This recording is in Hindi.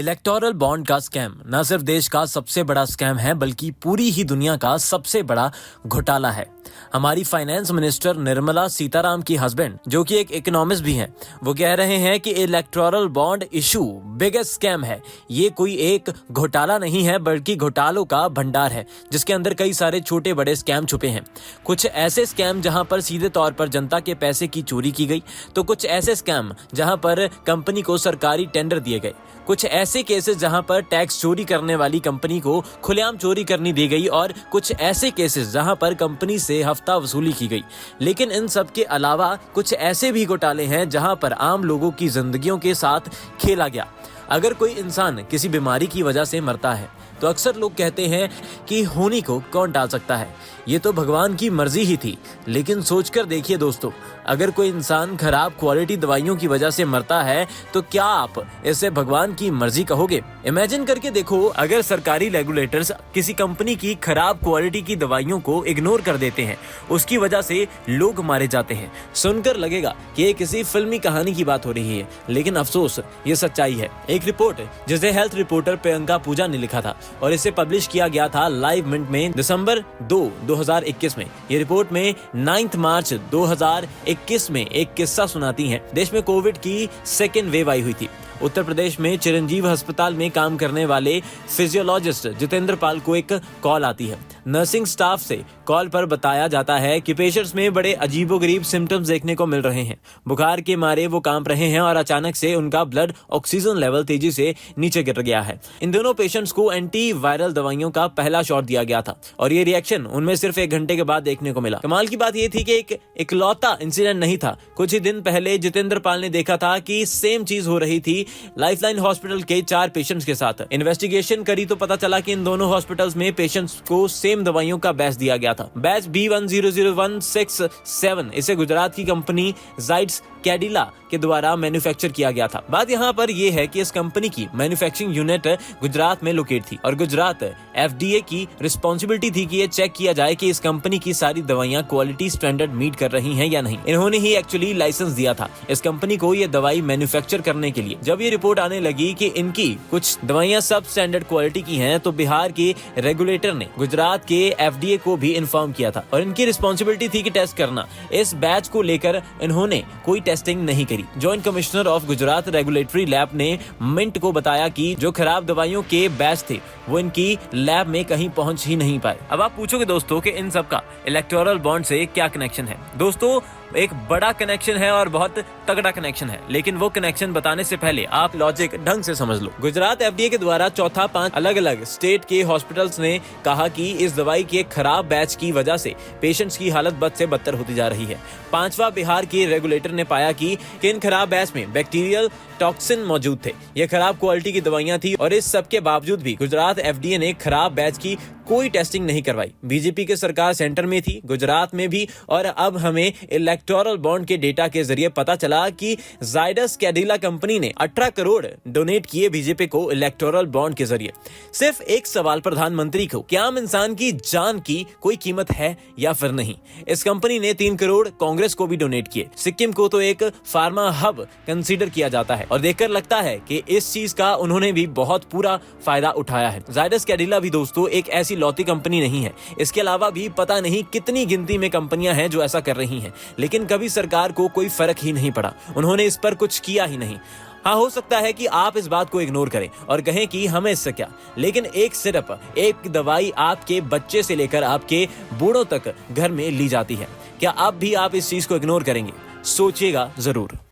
इलेक्टोरल बॉन्ड का स्कैम न सिर्फ देश का सबसे बड़ा स्कैम है बल्कि पूरी ही दुनिया का सबसे बड़ा घोटाला है। हमारी फाइनेंस मिनिस्टर निर्मला सीताराम की हस्बैंड, जो कि एक इकोनॉमिस्ट भी हैं, वो कह रहे हैं कि electoral bond issue biggest scam है। ये कोई एक घोटाला नहीं है बल्कि घोटालों का भंडार है जिसके अंदर कई सारे छोटे बड़े स्कैम छुपे हैं। कुछ ऐसे स्कैम जहां पर सीधे तौर पर जनता के पैसे की चोरी की गई, तो कुछ ऐसे स्कैम जहां पर कंपनी को सरकारी टेंडर दिए गए, कुछ ऐसे केसेस जहां पर टैक्स चोरी करने वाली कंपनी को खुलेआम चोरी करनी दी गई और कुछ ऐसे केसेस जहां पर कंपनी से हफ्ता वसूली की गई। लेकिन इन सब के अलावा कुछ ऐसे भी घोटाले हैं जहां पर आम लोगों की जिंदगियों के साथ खेला गया। अगर कोई इंसान किसी बीमारी की वजह से मरता है तो अक्सर लोग कहते हैं कि होनी को कौन टाल सकता है, ये तो भगवान की मर्जी ही थी। लेकिन सोचकर देखिए दोस्तों, अगर कोई इंसान खराब क्वालिटी दवाइयों की वजह से मरता है तो क्या आप इसे भगवान की मर्जी कहोगे? इमेजिन करके देखो, अगर सरकारी रेगुलेटर्स किसी कंपनी की खराब क्वालिटी की दवाइयों को इग्नोर कर देते हैं, उसकी वजह से लोग मारे जाते हैं। सुनकर लगेगा कि ये किसी फिल्मी कहानी की बात हो रही है, लेकिन अफसोस ये सच्चाई है। एक रिपोर्ट जिसे हेल्थ रिपोर्टर प्रियंका पूजा ने लिखा था और इसे पब्लिश किया गया था लाइव मिनट में दिसंबर 2021 में। ये रिपोर्ट में 9 मार्च 2021 में एक किस्सा सुनाती है। देश में कोविड की सेकेंड वेव आई हुई थी। उत्तर प्रदेश में चिरंजीव अस्पताल में काम करने वाले फिजियोलॉजिस्ट जितेंद्र पाल को एक कॉल आती है। नर्सिंग स्टाफ से कॉल पर बताया जाता है कि पेशेंट्स में बड़े अजीबोगरीब सिम्टम्स देखने को मिल रहे हैं। बुखार के मारे वो कांप रहे हैं और अचानक से उनका ब्लड ऑक्सीजन लेवल तेजी से नीचे गिर गया है। इन दोनों पेशेंट्स को एंटी वायरल दवाइयों का पहला शॉट दिया गया था और ये रिएक्शन उनमें सिर्फ 1 घंटे के बाद देखने को मिला। कमाल की बात ये थी कि एक इकलौता इंसिडेंट नहीं था। कुछ ही दिन पहले जितेंद्र पाल ने देखा था कि सेम चीज हो रही थी लाइफलाइन हॉस्पिटल के 4 पेशेंट्स के साथ। इन्वेस्टिगेशन करी तो पता चला कि इन दोनों हॉस्पिटल्स में पेशेंट्स को सेम दवाइयों का बैच दिया गया था। बैच B100167 इसे गुजरात की कंपनी जाइडस कैडिला के द्वारा मैन्युफैक्चर किया गया था। बात यहाँ पर यह है कि इस कंपनी की मैन्युफैक्चरिंग यूनिट गुजरात में लोकेट थी और गुजरात FDA की रिस्पॉन्सिबिलिटी थी कि ये चेक किया जाए कि इस कंपनी की सारी दवाइयां क्वालिटी स्टैंडर्ड मीट कर रही हैं या नहीं। इन्होंने ही एक्चुअली लाइसेंस दिया था इस कंपनी को ये दवाई मैन्युफैक्चर करने के लिए। जब ये रिपोर्ट आने लगी कि इनकी कुछ दवाइयां सब स्टैंडर्ड क्वालिटी की हैं, तो बिहार के रेगुलेटर ने गुजरात के FDA को भी इन्फॉर्म किया था और इनकी रिस्पॉन्सिबिलिटी थी कि टेस्ट करना। इस बैच को लेकर इन्होंने कोई टेस्टिंग नहीं करी। Joint commissioner of Gujarat regulatory lab ने मिंट को बताया कि जो खराब दवाइयों के बैच थे वो इनकी लैब में कहीं पहुंच ही नहीं पाए। अब आप पूछोगे दोस्तों कि इन सब का इलेक्टोरल बॉन्ड से क्या कनेक्शन है? दोस्तों, एक बड़ा कनेक्शन है और बहुत तगड़ा कनेक्शन है, लेकिन वो कनेक्शन बताने से पहले आप लॉजिक ढंग से समझ लो। गुजरात FDA के द्वारा चौथा 5 अलग अलग स्टेट के हॉस्पिटल्स ने कहा कि इस दवाई के खराब बैच की वजह से पेशेंट्स की हालत बद से बदतर होती जा रही है। 5वां बिहार के रेगुलेटर ने पाया कि इन खराब बैच में बैक्टीरियल टॉक्सिन मौजूद थे। ये खराब क्वालिटी की दवाइयां थी और इस सब के बावजूद भी गुजरात FDA ने खराब बैच की कोई टेस्टिंग नहीं करवाई। बीजेपी की सरकार सेंटर में थी, गुजरात में भी, और अब हमें इलेक्टोरल बॉन्ड के डेटा के जरिए पता चला कि जाइडस कैडिला कंपनी ने 18 करोड़ डोनेट किए बीजेपी को इलेक्टोरल बॉन्ड के जरिए। सिर्फ एक सवाल प्रधानमंत्री को, क्या आम इंसान की जान की कोई कीमत है या फिर नहीं? इस कंपनी ने 3 करोड़ कांग्रेस को भी डोनेट किए। सिक्किम को तो एक फार्मा हब कंसीडर किया जाता है और देखकर लगता है कि इस चीज का उन्होंने भी बहुत पूरा फायदा उठाया है। जाइडस कैडिला भी दोस्तों एक ऐसी लौती कंपनी नहीं है। इसके अलावा भी पता नहीं कितनी गिनती में कंपनियां हैं जो ऐसा कर रही हैं, लेकिन कभी सरकार को कोई फर्क ही नहीं पड़ा। उन्होंने इस पर कुछ किया ही नहीं। हाँ, हो सकता है कि आप इस बात को इग्नोर करें और कहें कि हमें इससे क्या, लेकिन एक सिर्फ एक दवाई आपके बच्चे से लेकर आपके बूढ़ों तक घर में ली जाती है। क्या अब भी आप इस चीज को इग्नोर करेंगे? सोचिएगा जरूर।